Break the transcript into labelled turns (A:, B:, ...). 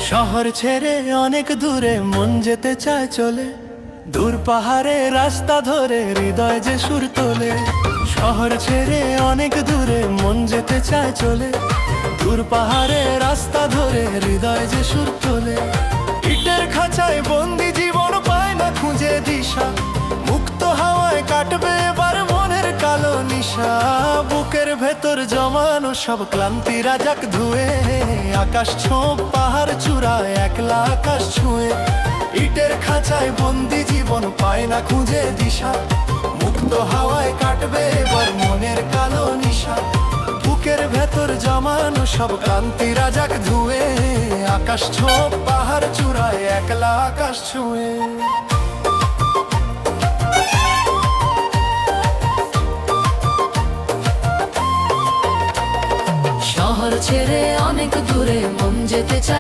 A: শহর ছেড়ে অনেক দূরে মন যেতে চায় চলে, দূর পাহাড়ে রাস্তা ধরে হৃদয় যে সুর তোলে। শহর ছেড়ে অনেক দূরে মন যেতে চায় চলে, দূর পাহাড়ে রাস্তা ধরে হৃদয় যে সুর তোলে। ইটের খাঁচায় বন্দি জীবন পায় না খুঁজে দিশা, মুক্ত হাওয়ায় কাটবে এবার মনের কালো নিশা। বুকের ভেতর জমানো সব ক্লান্তি রাজাক ধুয়ে, আকাশ ছোঁপ পাহাড় চূড়ায় একলা আকাশ ছুঁয়ে। ইটের খাঁচায় বন্দি জীবন পায় না খুঁজে দিশা, মুক্ত হাওয়ায় কাটবে এবার মনের কালো নিশা। বুকের ভেতর জমানো সব ক্লান্তি রাজাক ধুয়ে, আকাশ ছোঁপ পাহাড় চূড়ায় একলা আকাশ ছুঁয়ে।
B: শহর ছেড়ে অনেক দূরে মন যেতে চায়।